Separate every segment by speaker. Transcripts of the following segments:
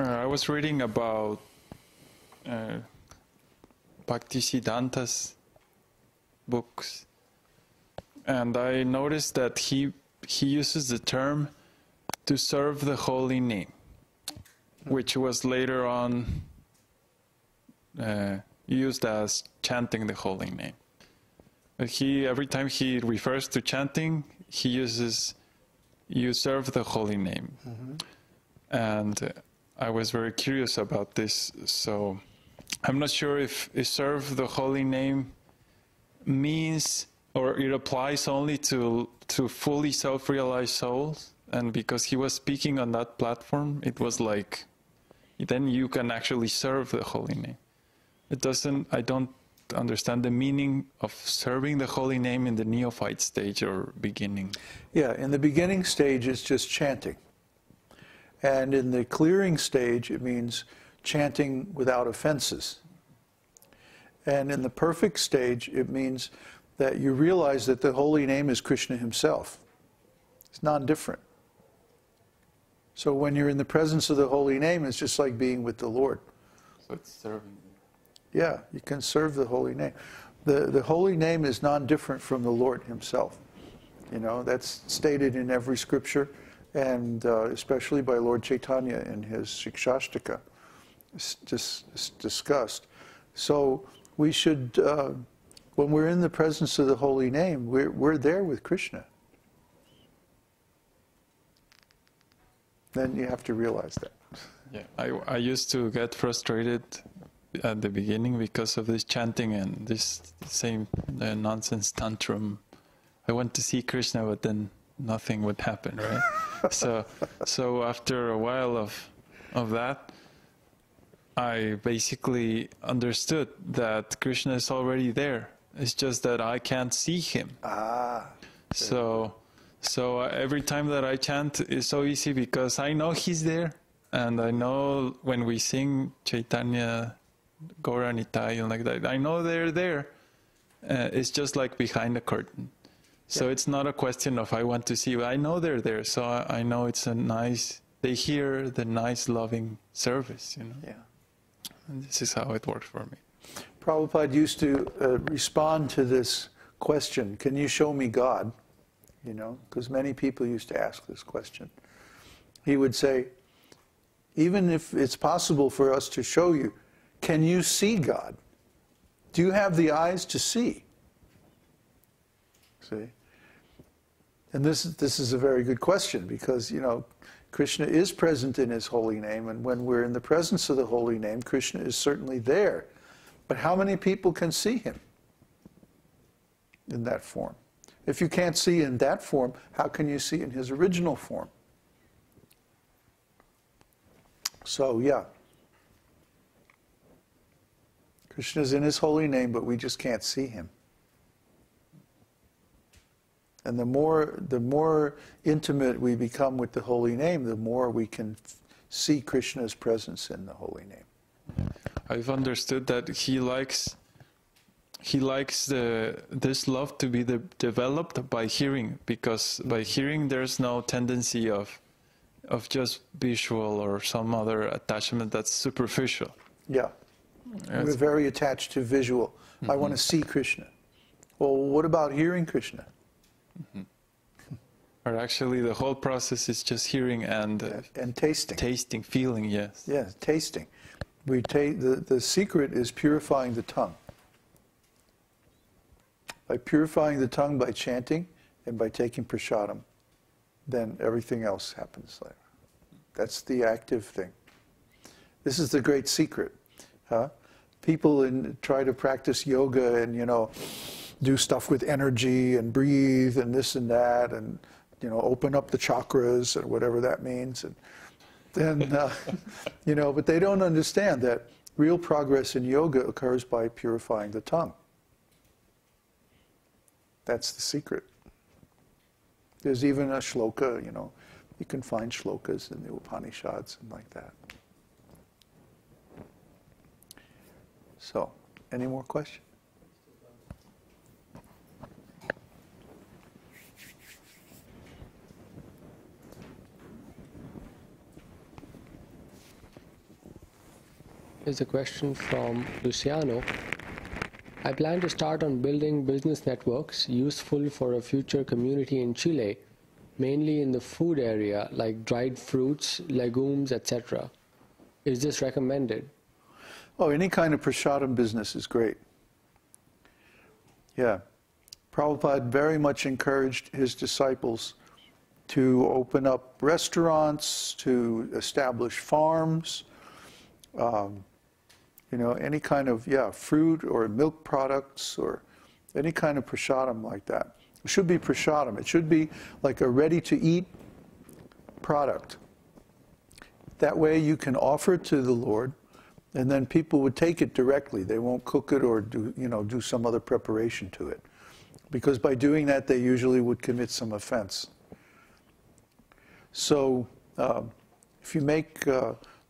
Speaker 1: I was reading about Bhaktisiddhanta's books, and I noticed that he uses the term to serve the holy name, which was later on used as chanting the holy name. But every time he refers to chanting, he uses "you serve the holy name." And I was very curious about this, so I'm not sure if serve the holy name means, or it applies only to fully self-realized souls, and because he was speaking on that platform, it was like, then you can actually serve the holy name. I don't understand the meaning of serving the holy name in the neophyte stage or beginning.
Speaker 2: Yeah, in the beginning stage, it's just chanting. And in the clearing stage, it means chanting without offenses. And in the perfect stage, it means that you realize that the holy name is Krishna himself. It's non-different. So when you're in the presence of the holy name, it's just like being with the Lord.
Speaker 1: So it's serving.
Speaker 2: Yeah, you can serve the holy name. The holy name is non-different from the Lord himself. You know, that's stated in every scripture, and especially by Lord Chaitanya in his Shikshashtaka, discussed. So we should, when we're in the presence of the holy name, we're there with Krishna. Then you have to realize that.
Speaker 1: Yeah, I used to get frustrated at the beginning because of this chanting and this same nonsense tantrum. I went to see Krishna, but then nothing would happen, right? so after a while of that, I basically understood that Krishna is already there. It's just that I can't see him. So every time that I chant is so easy because I know he's there, and I know when we sing Chaitanya Gaura and like that, I know they're there. It's just like behind a curtain. So it's not a question of I want to see, I know they're there, so I know it's a nice, they hear the nice loving service, you know.
Speaker 2: Yeah.
Speaker 1: And this is how it works for me.
Speaker 2: Prabhupada used to respond to this question, can you show me God? You know, because many people used to ask this question. He would say, even if it's possible for us to show you, can you see God? Do you have the eyes to see? See? And this is a very good question because, you know, Krishna is present in his holy name, and when we're in the presence of the holy name, Krishna is certainly there. But how many people can see him in that form? If you can't see in that form, how can you see in his original form? So, yeah. Krishna is in his holy name, but we just can't see him. And the more intimate we become with the holy name, the more we can see Krishna's presence in the holy name.
Speaker 1: I've understood that he likes this love to be developed by hearing, because by hearing there's no tendency of just visual or some other attachment that's superficial.
Speaker 2: Yeah. We're very attached to visual. I want to see Krishna. Well, what about hearing Krishna?
Speaker 1: Or actually the whole process is just hearing and
Speaker 2: tasting.
Speaker 1: Tasting, feeling, yes.
Speaker 2: Yes, tasting. The secret is purifying the tongue. By purifying the tongue by chanting and by taking prasadam, then everything else happens later. That's the active thing. This is the great secret. People try to practice yoga and, you know, do stuff with energy and breathe and this and that and, you know, open up the chakras and whatever that means. And then, you know, but they don't understand that real progress in yoga occurs by purifying the tongue. That's the secret. There's even a shloka, you know, you can find shlokas in the Upanishads and like that. So, any more questions?
Speaker 3: is a question from Luciano. I plan to start on building business networks useful for a future community in Chile, mainly in the food area like dried fruits, legumes, etc. Is this recommended?
Speaker 2: Oh, any kind of prasadam business is great. Yeah. Prabhupada very much encouraged his disciples to open up restaurants, to establish farms, any kind of, fruit or milk products or any kind of prasadam like that. It should be prasadam. It should be like a ready-to-eat product. That way you can offer it to the Lord, and then people would take it directly. They won't cook it or do some other preparation to it. Because by doing that, they usually would commit some offense. So if you make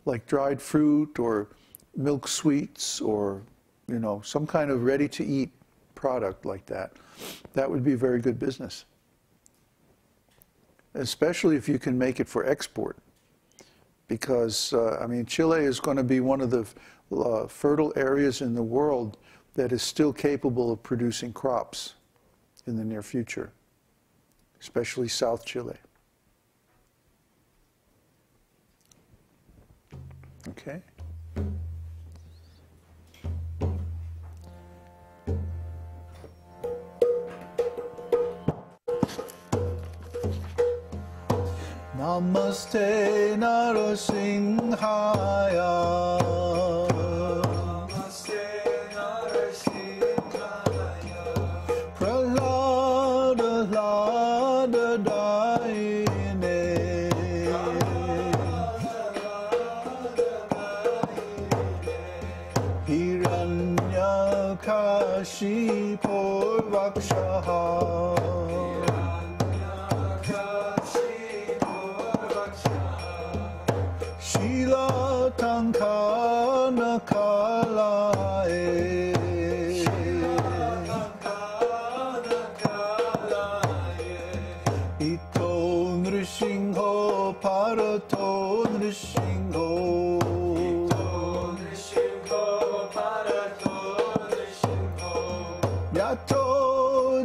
Speaker 2: like dried fruit or milk sweets or some kind of ready-to-eat product like that, that would be very good business. Especially if you can make it for export. Because, Chile is going to be one of the fertile areas in the world that is still capable of producing crops in the near future, especially South Chile. Okay? Namaste Narasimhaya. Namaste Narasimhaya. Prahlada Lada Daine. Hiranyakashipo Vakshaha.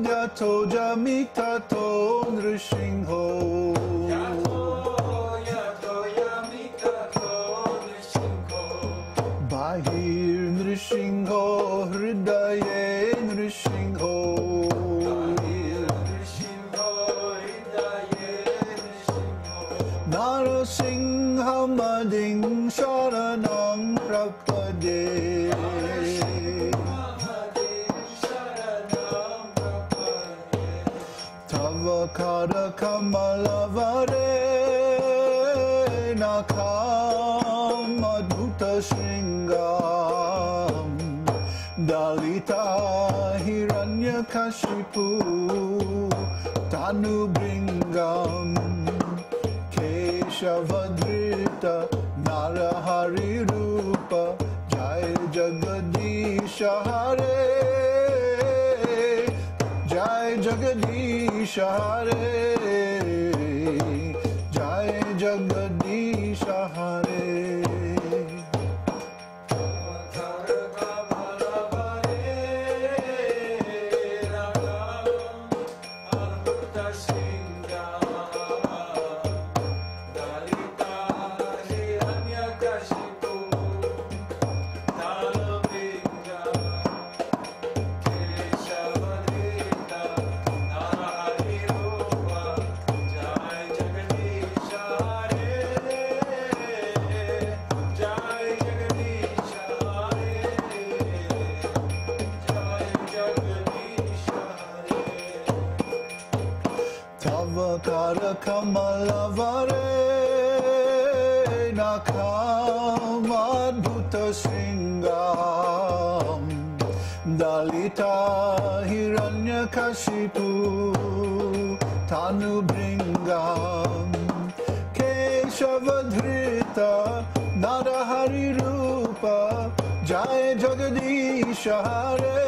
Speaker 2: Yato Jamitato Nrishingho. Yato Yamitato Nrishingho. Bahir Nrishingho, Hridaye Nrishingho. Bahir Nrishingho, Hridaye Nrishingho. Narasingha Mading Sharanam Prapade. Kara Kamalavare Nakam Adhuta Shringam Dalita Hiranyakashipu Tanu Bringam Keshavadrita Narahari Rupa Jai Jagadisha Hare Jai Jagadisha Hare, Jai Jagadisha Hare. Kamalavare Nakam Adhuta Shringam Dalita Hiranyakashipu Tanu Bringam Keshavadhrita Narahari Rupa Jai Jagadisha Hare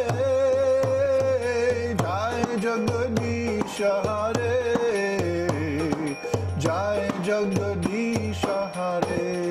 Speaker 2: Jai Jagadisha Hare Jai Jagadisha Hare.